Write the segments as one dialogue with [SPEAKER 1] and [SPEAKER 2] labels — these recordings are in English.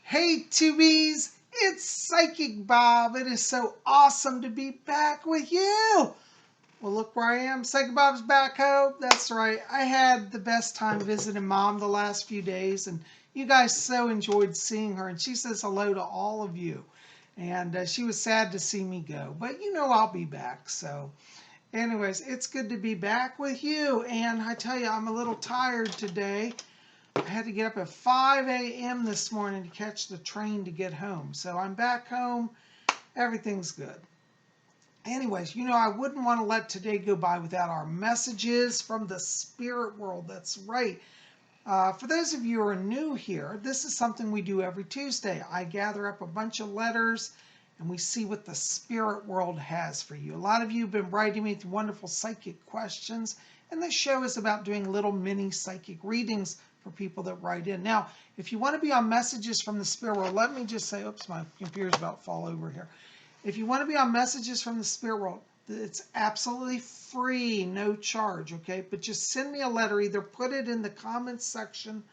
[SPEAKER 1] Hey Tubies, it's Psychic Bob. It is so awesome to be back with you. Well, look where I am. Psychic Bob's back home. That's right. I had the best time visiting Mom the last few days, and you guys so enjoyed seeing her. And she says hello to all of you. And she was sad to see me go, but you know I'll be back. So, anyways, it's good to be back with you. And I tell you, I'm a little tired today. I had to get up at 5 a.m. this morning to catch the train to get home. So I'm back home. Everything's good. Anyways, I wouldn't want to let today go by without our messages from the spirit world. That's right. For those of you who are new here, this is something we do every Tuesday. I gather up a bunch of letters and we see what the spirit world has for you. A lot of you have been writing me wonderful psychic questions, and this show is about doing little mini psychic readings for people that write in. Now, if you want to be on messages from the spirit world, let me just say, oops, my computer's about to fall over here. If you want to be on messages from the spirit world, it's absolutely free, no charge, okay? But just send me a letter, either put it in the comments section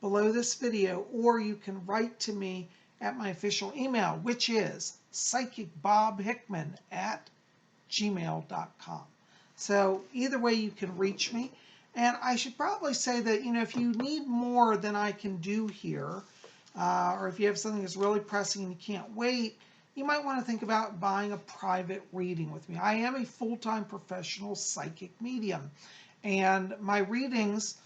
[SPEAKER 1] below this video, or you can write to me at my official email, which is PsychicBobHickman@gmail.com. So either way you can reach me. And I should probably say that, if you need more than I can do here, or if you have something that's really pressing and you can't wait, you might want to think about buying a private reading with me. I am a full-time professional psychic medium, and my readings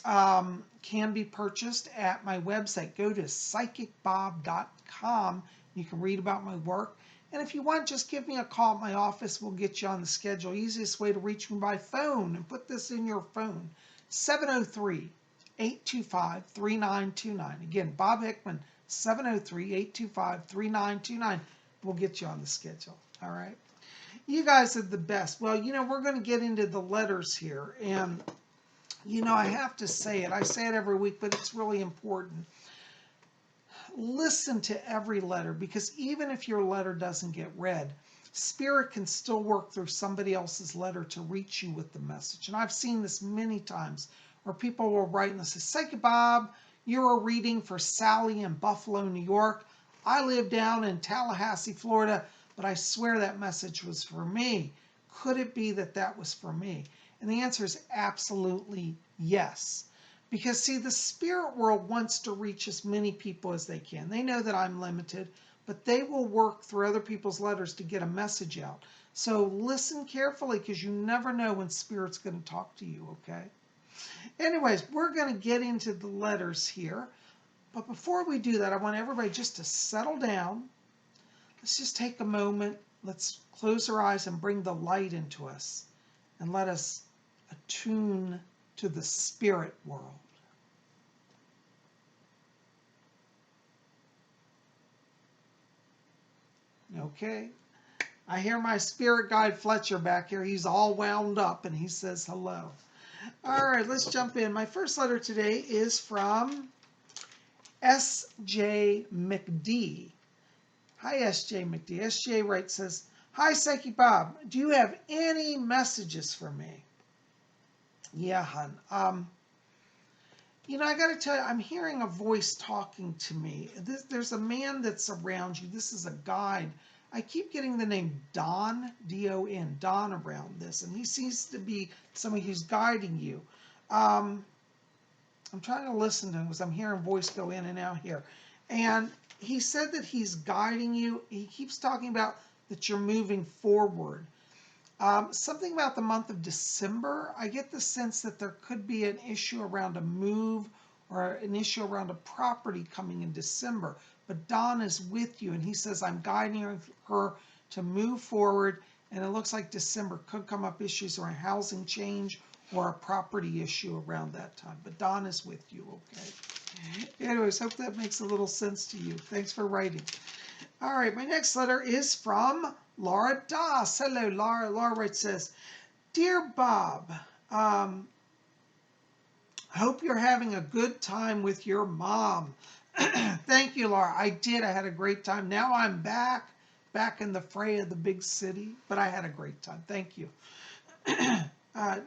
[SPEAKER 1] can be purchased at my website. Go to PsychicBob.com. You can read about my work. And if you want, just give me a call at my office. We'll get you on the schedule. Easiest way to reach me by phone, and put this in your phone, 703-825-3929. Again, Bob Hickman, 703-825-3929. We'll get you on the schedule. All right. You guys are the best. Well, we're going to get into the letters here. And, I have to say it. I say it every week, but it's really important. Listen to every letter, because even if your letter doesn't get read, Spirit can still work through somebody else's letter to reach you with the message. And I've seen this many times where people will write and say, Psychic Bob, you're a reading for Sally in Buffalo, New York. I live down in Tallahassee, Florida, but I swear that message was for me. Could it be that that was for me? And the answer is absolutely yes. Because, see, the spirit world wants to reach as many people as they can. They know that I'm limited, but they will work through other people's letters to get a message out. So listen carefully, because you never know when Spirit's going to talk to you, okay? Anyways, we're going to get into the letters here. But before we do that, I want everybody just to settle down. Let's just take a moment. Let's close our eyes and bring the light into us. And let us attune to the spirit world. Okay. I hear my spirit guide Fletcher back here. He's all wound up and he says hello. All right, let's jump in. My first letter today is from SJ McD. Hi, SJ McD. SJ writes, says, Hi, Psychic Bob. Do you have any messages for me? Yeah, hon. I got to tell you, I'm hearing a voice talking to me. There's a man that's around you. This is a guide. I keep getting the name Don, D-O-N, Don around this, and he seems to be somebody who's guiding you. I'm trying to listen to him because I'm hearing voice go in and out here. And he said that he's guiding you. He keeps talking about that you're moving forward. Something about the month of December, I get the sense that there could be an issue around a move or an issue around a property coming in December. But Don is with you, and he says, I'm guiding her to move forward, and it looks like December could come up issues around housing change or a property issue around that time. But Don is with you, okay? Anyways, hope that makes a little sense to you. Thanks for writing. All right, my next letter is from Laura Das. Hello, Laura. Laura writes, says, Dear Bob, hope you're having a good time with your mom. Thank you, Laura. I did. I had a great time. Now I'm back in the fray of the big city, but I had a great time. Thank you.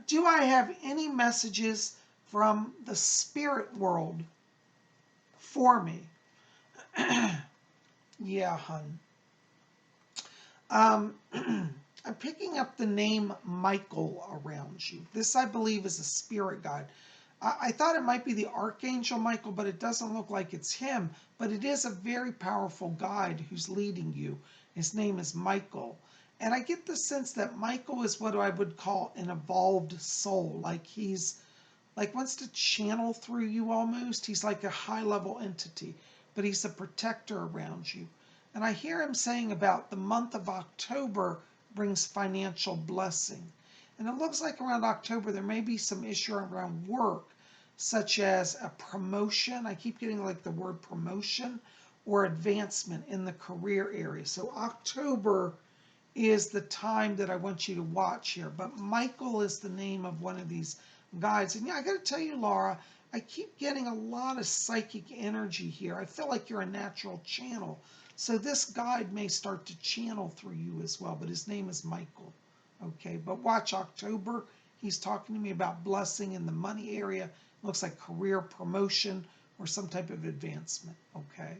[SPEAKER 1] Do I have any messages from the spirit world for me? Yeah, hun. I'm picking up the name Michael around you. This, I believe, is a spirit guide. I thought it might be the Archangel Michael, but it doesn't look like it's him. But it is a very powerful guide who's leading you. His name is Michael. And I get the sense that Michael is what I would call an evolved soul. Like he's like wants to channel through you almost. He's like a high level entity, but he's a protector around you. And I hear him saying about the month of October brings financial blessing. And it looks like around October there may be some issue around work, such as a promotion. I keep getting like the word promotion or advancement in the career area. So October is the time that I want you to watch here. But Michael is the name of one of these guides. And yeah, I got to tell you, Laura, I keep getting a lot of psychic energy here. I feel like you're a natural channel. So this guide may start to channel through you as well, but his name is Michael. Okay, but watch October. He's talking to me about blessing in the money area. Looks like career promotion or some type of advancement. Okay.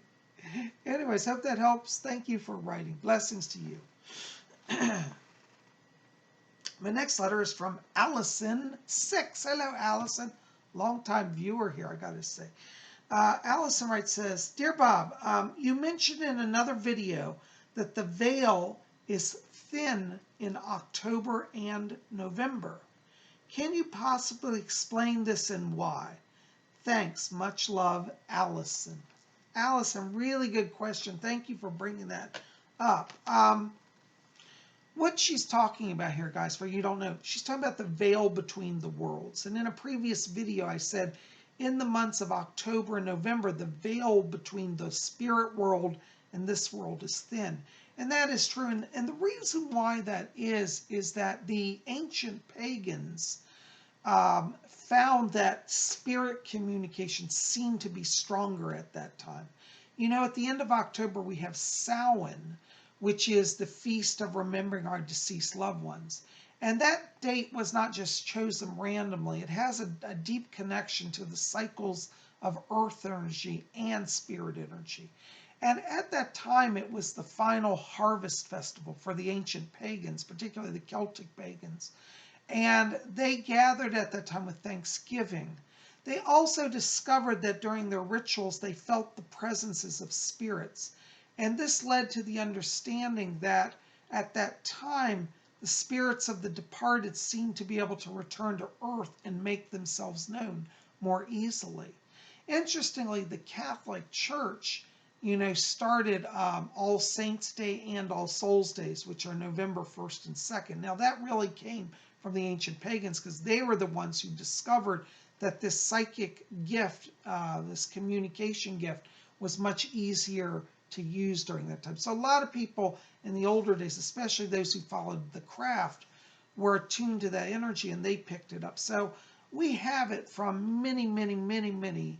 [SPEAKER 1] Anyways, hope that helps. Thank you for writing. Blessings to you. My next letter is from Allison 6. Hello, Allison. Long-time viewer here, I got to say. Allison writes, says, Dear Bob, you mentioned in another video that the veil is thin in October and November. Can you possibly explain this and why? Thanks. Much love, Allison. Allison, really good question. Thank you for bringing that up. What she's talking about here, guys, for you don't know, she's talking about the veil between the worlds. And in a previous video, I said in the months of October and November, the veil between the spirit world and this world is thin. And that is true. And the reason why that is that the ancient pagans found that spirit communication seemed to be stronger at that time. You know, at the end of October, we have Samhain, which is the feast of remembering our deceased loved ones. And that date was not just chosen randomly. It has a deep connection to the cycles of earth energy and spirit energy. And at that time, it was the final harvest festival for the ancient pagans, particularly the Celtic pagans. And they gathered at that time with thanksgiving. They also discovered that during their rituals, they felt the presences of spirits. And this led to the understanding that at that time, the spirits of the departed seemed to be able to return to earth and make themselves known more easily. Interestingly, the Catholic Church, started All Saints' Day and All Souls' Days, which are November 1st and 2nd. Now, that really came from the ancient pagans because they were the ones who discovered that this psychic gift, this communication gift, was much easier to use during that time. So a lot of people in the older days, especially those who followed the craft, were attuned to that energy and they picked it up. So we have it from many, many, many, many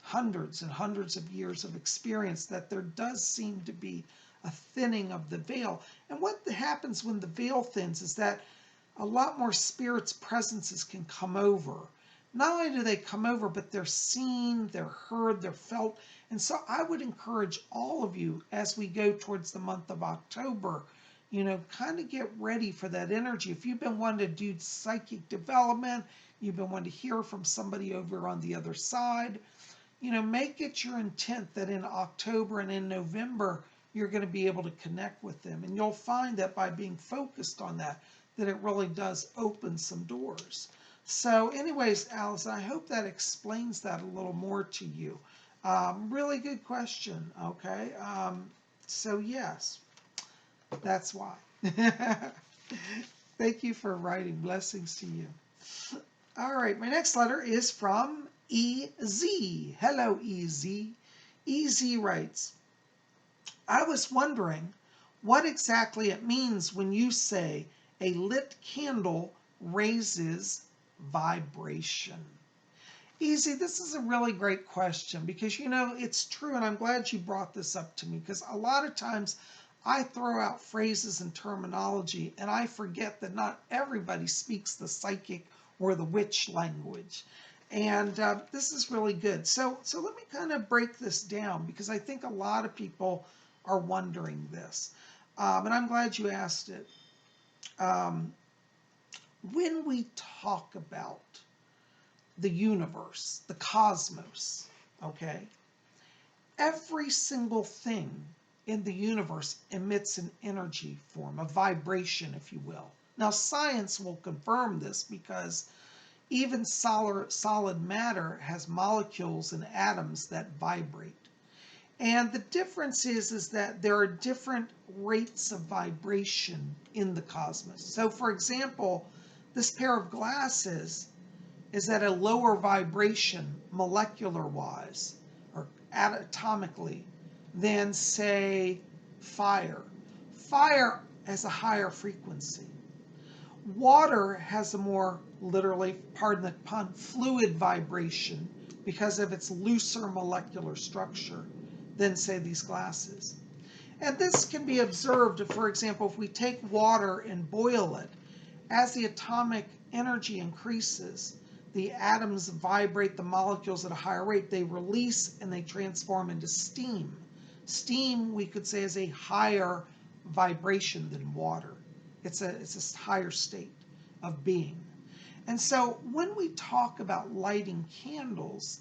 [SPEAKER 1] hundreds and hundreds of years of experience that there does seem to be a thinning of the veil. And what happens when the veil thins is that a lot more spirits' presences can come over. Not only do they come over, but they're seen, they're heard, they're felt. And so I would encourage all of you as we go towards the month of October, kind of get ready for that energy. If you've been wanting to do psychic development, you've been wanting to hear from somebody over on the other side, make it your intent that in October and in November, you're going to be able to connect with them. And you'll find that by being focused on that it really does open some doors. So anyways, Alice, I hope that explains that a little more to you. Really good question, okay? So yes, that's why. Thank you for writing. Blessings to you. All right, my next letter is from EZ. Hello, EZ. EZ writes, I was wondering what exactly it means when you say a lit candle raises vibration. Easy, this is a really great question because, it's true, and I'm glad you brought this up to me because a lot of times I throw out phrases and terminology and I forget that not everybody speaks the psychic or the witch language. And this is really good. So let me kind of break this down, because I think a lot of people are wondering this. And I'm glad you asked it. When we talk about the universe, the cosmos, okay, every single thing in the universe emits an energy form, a vibration, if you will. Now, science will confirm this, because even solid matter has molecules and atoms that vibrate. And the difference is that there are different rates of vibration in the cosmos. So, for example, this pair of glasses is at a lower vibration, molecular-wise, or atomically, than, say, fire. Fire has a higher frequency. Water has a more, literally, pardon the pun, fluid vibration because of its looser molecular structure than, say, these glasses. And this can be observed, for example, if we take water and boil it. As the atomic energy increases, the atoms vibrate the molecules at a higher rate. They release and they transform into steam. Steam, we could say, is a higher vibration than water. It's a higher state of being. And so when we talk about lighting candles,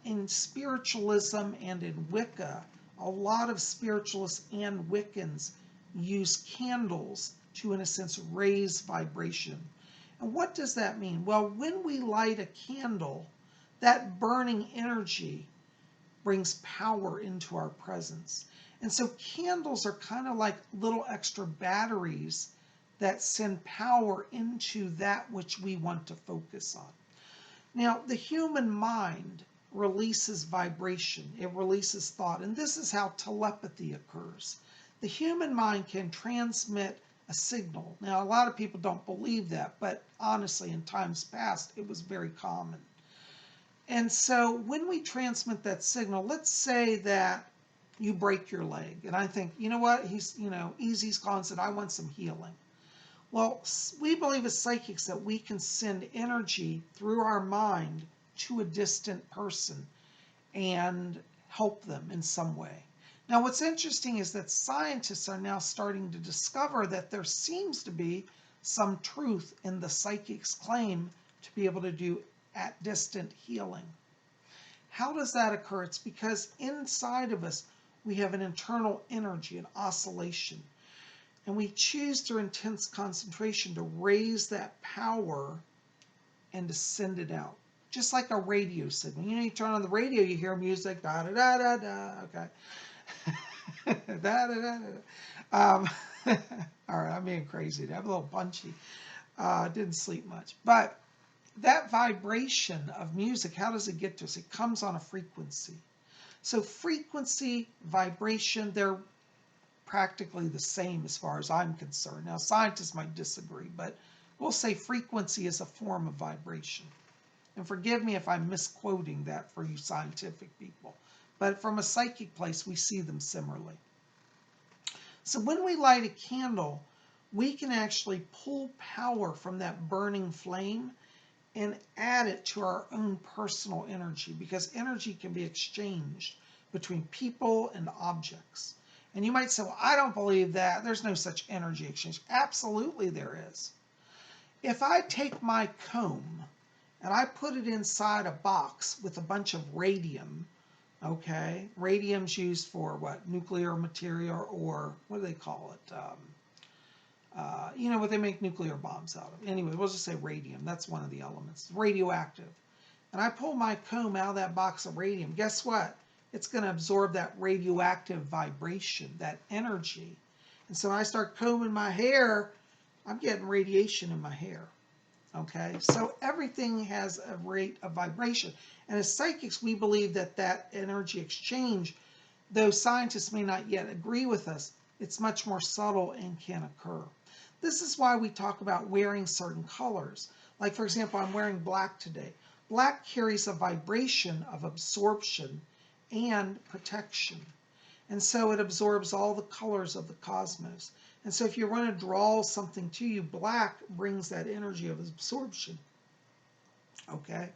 [SPEAKER 1] in spiritualism and in Wicca, a lot of spiritualists and Wiccans use candles to, in a sense, raise vibration. And what does that mean? Well, when we light a candle, that burning energy brings power into our presence. And so candles are kind of like little extra batteries that send power into that which we want to focus on. Now, the human mind releases vibration. It releases thought. And this is how telepathy occurs. The human mind can transmit a signal. Now, a lot of people don't believe that, but honestly, in times past, it was very common. And so when we transmit that signal, let's say that you break your leg, and I think, you know what, Easy's calling and said, I want some healing. Well, we believe as psychics that we can send energy through our mind to a distant person and help them in some way. Now, what's interesting is that scientists are now starting to discover that there seems to be some truth in the psychic's claim to be able to do at distant healing. How does that occur? It's because inside of us, we have an internal energy, an oscillation. And we choose through intense concentration to raise that power and to send it out. Just like a radio signal. You turn on the radio, you hear music, da-da-da-da-da, okay. Da-da-da-da-da. All right, I'm being crazy. I'm a little punchy. Didn't sleep much. But that vibration of music, how does it get to us? It comes on a frequency. So frequency, vibration, they're practically the same as far as I'm concerned. Now, scientists might disagree, but we'll say frequency is a form of vibration. And forgive me if I'm misquoting that for you scientific people. But from a psychic place, we see them similarly. So when we light a candle, we can actually pull power from that burning flame and add it to our own personal energy, because energy can be exchanged between people and objects. And you might say, well, I don't believe that. There's no such energy exchange. Absolutely there is. If I take my comb and I put it inside a box with a bunch of radium, okay? Radium's used for what? Nuclear material, or what do they call it? What they make nuclear bombs out of. Anyway, we'll just say radium. That's one of the elements. Radioactive. And I pull my comb out of that box of radium. Guess what? It's going to absorb that radioactive vibration, that energy. And so when I start combing my hair, I'm getting radiation in my hair. Okay? So everything has a rate of vibration. And as psychics, we believe that that energy exchange, though scientists may not yet agree with us, it's much more subtle and can occur. This is why we talk about wearing certain colors. Like, for example, I'm wearing black today. Black carries a vibration of absorption and protection. And so it absorbs all the colors of the cosmos. And so if you want to draw something to you, black brings that energy of absorption. Okay?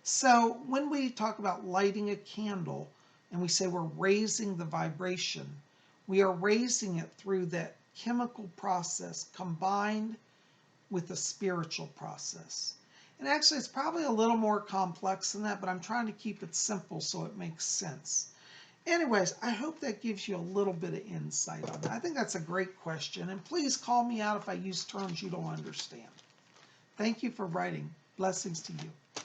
[SPEAKER 1] So when we talk about lighting a candle and we say we're raising the vibration, we are raising it through that chemical process combined with a spiritual process. And actually, it's probably a little more complex than that, but I'm trying to keep it simple so it makes sense. Anyways, I hope that gives you a little bit of insight on that. I think that's a great question. And please call me out if I use terms you don't understand. Thank you for writing. Blessings to you.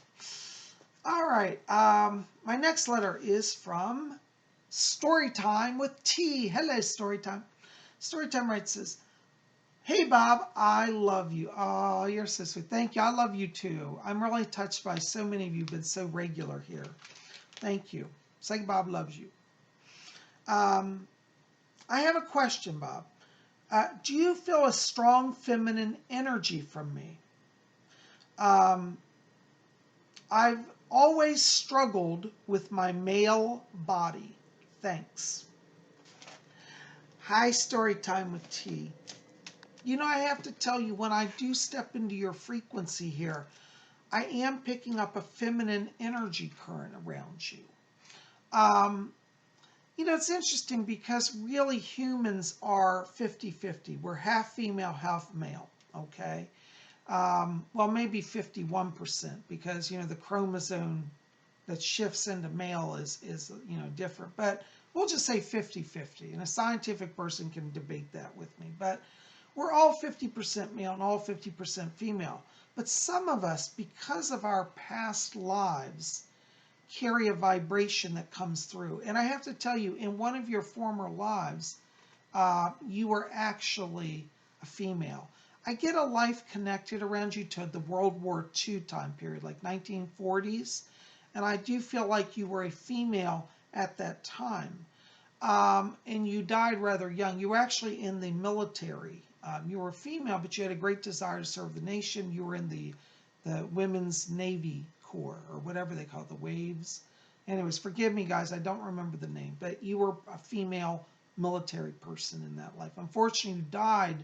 [SPEAKER 1] All right. My next letter is from Storytime with T. Hello, Storytime. Storytime writes this. Hey, Bob, I love you. Oh, you're so sweet. Thank you. I love you, too. I'm really touched by so many of you who've been so regular here. Thank you. Psychic Bob loves you. I have a question, Bob. Do you feel a strong feminine energy from me? I've always struggled with my male body. Thanks. Hi, Storytime with T. You know, I have to tell you, when I do step into your frequency here, I am picking up a feminine energy current around you. You know, it's interesting because really humans are 50-50. We're half female, half male, okay? Well, maybe 51% because, you know, the chromosome that shifts into male is you know, different. But we'll just say 50-50. And a scientific person can debate that with me. But we're all 50% male and all 50% female. But some of us, because of our past lives, carry a vibration that comes through. And I have to tell you, in one of your former lives, you were actually a female. I get a life connected around you to the World War II time period, like 1940s. And I do feel like you were a female at that time. And you died rather young. You were actually in the military. You were a female, but you had a great desire to serve the nation. You were in the Women's Navy Corps, or whatever they call it, the Waves. Anyways, forgive me, guys, I don't remember the name, but you were a female military person in that life. Unfortunately, you died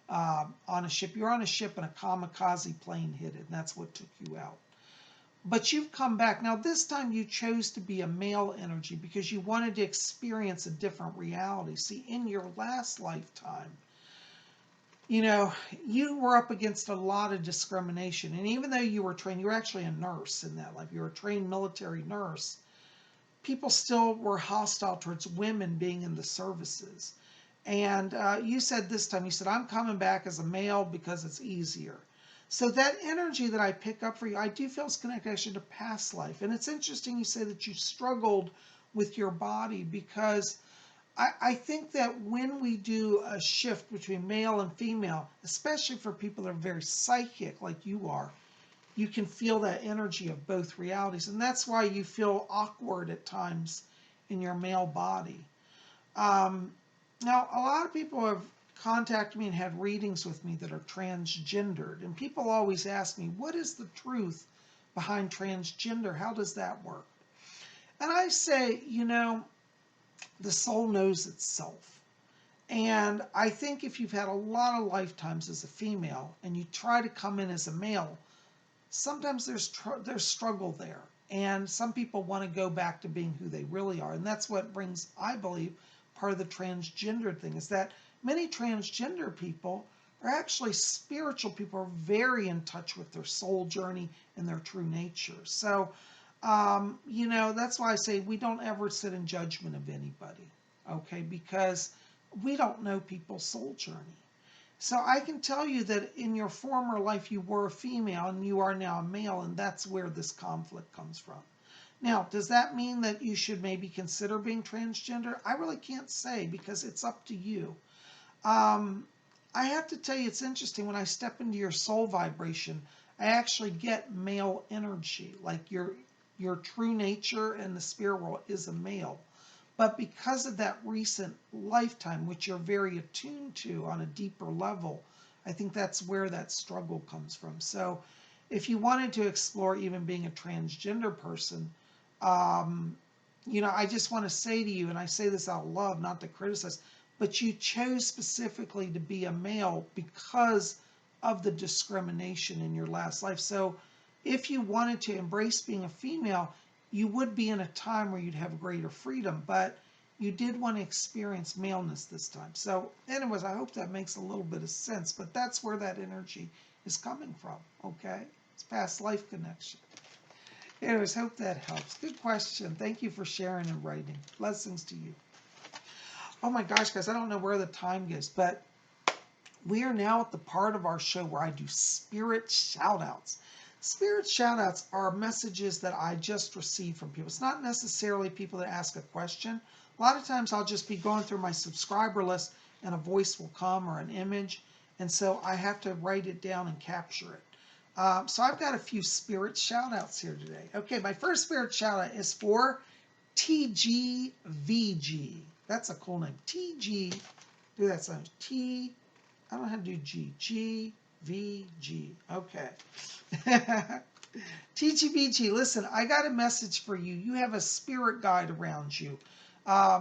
[SPEAKER 1] on a ship. You were on a ship and a kamikaze plane hit it, and that's what took you out. But you've come back. Now, this time you chose to be a male energy because you wanted to experience a different reality. See, in your last lifetime, you know, you were up against a lot of discrimination. And even though you were trained, you were actually a nurse in that life. You were a trained military nurse. People still were hostile towards women being in the services. And you said this time, you said, I'm coming back as a male because it's easier. So that energy that I pick up for you, I do feel is connected actually to past life. And it's interesting you say that you struggled with your body because I think that when we do a shift between male and female, especially for people that are very psychic like you are, you can feel that energy of both realities. And that's why you feel awkward at times in your male body. Now, a lot of people have contacted me and had readings with me that are transgendered. And people always ask me, what is the truth behind transgender? How does that work? And I say, you know, the soul knows itself. And I think if you've had a lot of lifetimes as a female and you try to come in as a male, sometimes there's struggle there. And some people want to go back to being who they really are. And that's what brings, I believe, part of the transgender thing is that many transgender people are actually spiritual people, are very in touch with their soul journey and their true nature. So, you know, that's why I say we don't ever sit in judgment of anybody, okay? Because we don't know people's soul journey. So I can tell you that in your former life you were a female and you are now a male, and that's where this conflict comes from. Now, does that mean that you should maybe consider being transgender? I really can't say because it's up to you. I have to tell you, it's interesting. When I step into your soul vibration, I actually get male energy, like your true nature in the spirit world is a male. But because of that recent lifetime, which you're very attuned to on a deeper level, I think that's where that struggle comes from. So if you wanted to explore even being a transgender person, you know, I just want to say to you, and I say this out of love, not to criticize, but you chose specifically to be a male because of the discrimination in your last life. So if you wanted to embrace being a female, you would be in a time where you'd have greater freedom, but you did want to experience maleness this time. So anyways, I hope that makes a little bit of sense, but that's where that energy is coming from, okay? It's past life connection. Anyways, hope that helps. Good question. Thank you for sharing and writing. Blessings to you. Oh my gosh, guys, I don't know where the time goes, but we are now at the part of our show where I do spirit shout-outs. Spirit shout-outs are messages that I just received from people. It's not necessarily people that ask a question. A lot of times I'll just be going through my subscriber list and a voice will come or an image, and so I have to write it down and capture it. So I've got a few spirit shout-outs here today. Okay, my first spirit shout-out is for TGVG. That's a cool name. TG, do that sound. T, I don't know how to do G. G, V, G. Okay. TGVG, listen, I got a message for you. You have a spirit guide around you.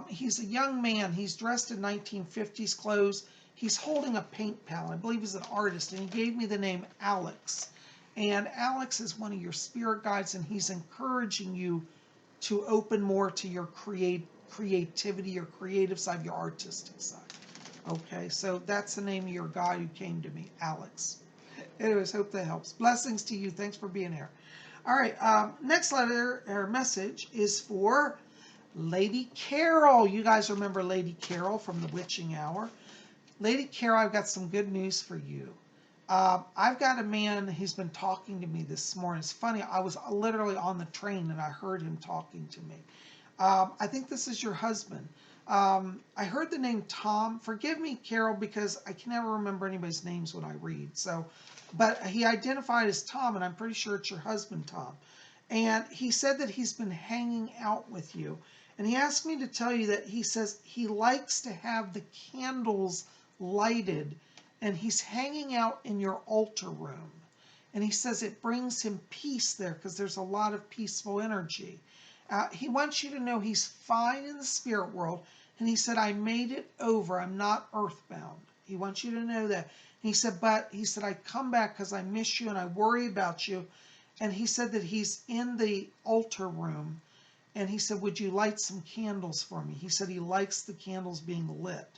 [SPEAKER 1] He's a young man. He's dressed in 1950s clothes. He's holding a paint palette. I believe he's an artist, and he gave me the name Alex. And Alex is one of your spirit guides, and he's encouraging you to open more to your creativity, your creative side, your artistic side. Okay, so that's the name of your guide who came to me, Alex. Anyways, hope that helps. Blessings to you. Thanks for being here. All right, next letter or message is for Lady Carol. You guys remember Lady Carol from the Witching Hour. Lady Carol, I've got some good news for you. I've got a man, he's been talking to me this morning. It's funny, I was literally on the train and I heard him talking to me. I think this is your husband. I heard the name Tom. Forgive me, Carol, because I can never remember anybody's names when I read. So, but he identified as Tom, and I'm pretty sure it's your husband, Tom. And he said that he's been hanging out with you. And he asked me to tell you that he says he likes to have the candles lighted, and he's hanging out in your altar room. And he says it brings him peace there because there's a lot of peaceful energy. He wants you to know he's fine in the spirit world. And he said, I made it over. I'm not earthbound. He wants you to know that. And he said, but he said, I come back because I miss you and I worry about you. And he said that he's in the altar room. And he said, would you light some candles for me? He said he likes the candles being lit.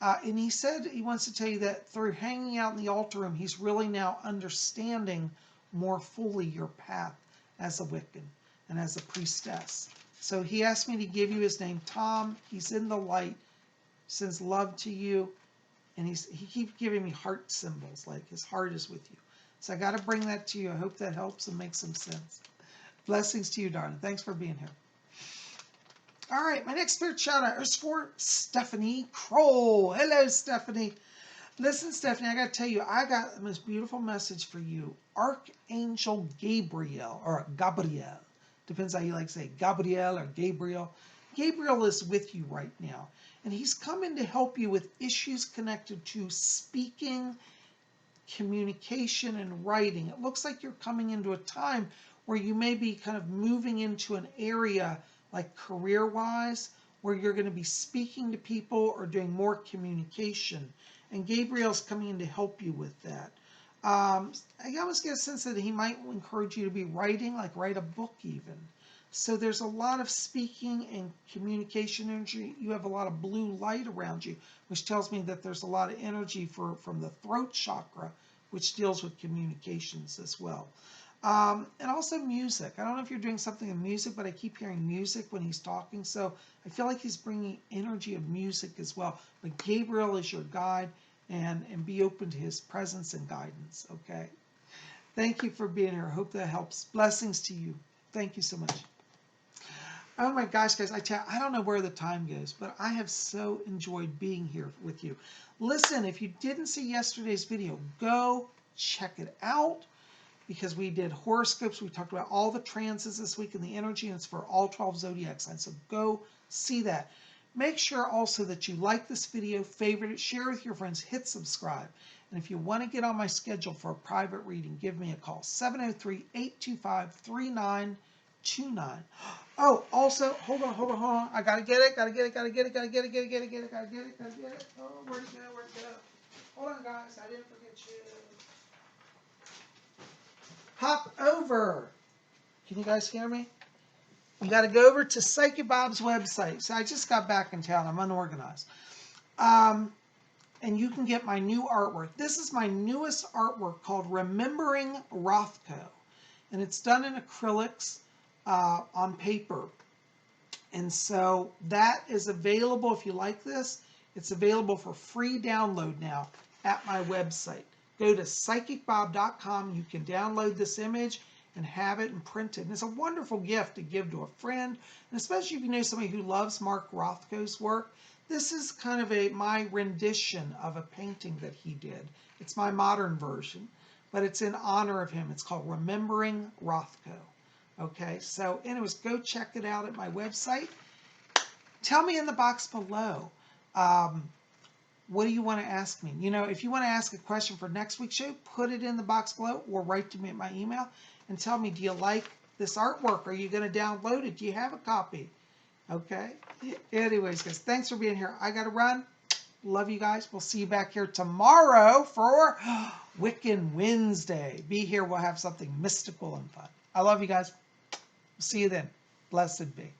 [SPEAKER 1] And he said he wants to tell you that through hanging out in the altar room, he's really now understanding more fully your path as a Wiccan and as a priestess. So he asked me to give you his name, Tom. He's in the light, sends love to you, and he keeps giving me heart symbols, like his heart is with you. So I got to bring that to you. I hope that helps and makes some sense. Blessings to you, darling. Thanks for being here. All right, my next spirit shout out is for Stephanie Kroll. Hello, Stephanie. Listen, Stephanie, I got to tell you, I got the most beautiful message for you. Archangel Gabriel, or Gabriel, depends how you like to say Gabriel or Gabriel. Gabriel is with you right now, and he's coming to help you with issues connected to speaking, communication, and writing. It looks like you're coming into a time where you may be kind of moving into an area like career-wise, where you're going to be speaking to people or doing more communication. And Gabriel's coming in to help you with that. I almost get a sense that he might encourage you to be writing, like write a book even. So there's a lot of speaking and communication energy. You have a lot of blue light around you, which tells me that there's a lot of energy from the throat chakra, which deals with communications as well. And also music. I don't know if you're doing something in music, but I keep hearing music when he's talking. So I feel like he's bringing energy of music as well. But Gabriel is your guide, and be open to his presence and guidance, okay? Thank you for being here. I hope that helps. Blessings to you. Thank you so much. Oh my gosh, guys, I don't know where the time goes, but I have so enjoyed being here with you. Listen, if you didn't see yesterday's video, go check it out, because we did horoscopes. We talked about all the transits this week and the energy, and it's for all 12 zodiac signs. So go see that. Make sure also that you like this video, favorite it, share with your friends, hit subscribe. And if you want to get on my schedule for a private reading, give me a call, 703-825-3929. Oh, also, hold on. I gotta get it. Oh, where'd it go? Hold on, guys. I didn't forget you. hop over. Can you guys hear me? You got to go over to Psychic Bob's website. So I just got back in town. I'm unorganized. And you can get my new artwork. This is my newest artwork called Remembering Rothko. And it's done in acrylics on paper. And so that is available if you like this. It's available for free download now at my website. Go to PsychicBob.com. You can download this image and have it and print it. And it's a wonderful gift to give to a friend, and especially if you know somebody who loves Mark Rothko's work. This is kind of my rendition of a painting that he did. It's my modern version, but it's in honor of him. It's called Remembering Rothko. Okay, so anyways, go check it out at my website. Tell me in the box below, what do you want to ask me? You know, if you want to ask a question for next week's show, put it in the box below or write to me at my email and tell me, do you like this artwork? Are you going to download it? Do you have a copy? Okay. Anyways, guys, thanks for being here. I got to run. Love you guys. We'll see you back here tomorrow for Wiccan Wednesday. Be here. We'll have something mystical and fun. I love you guys. See you then. Blessed be.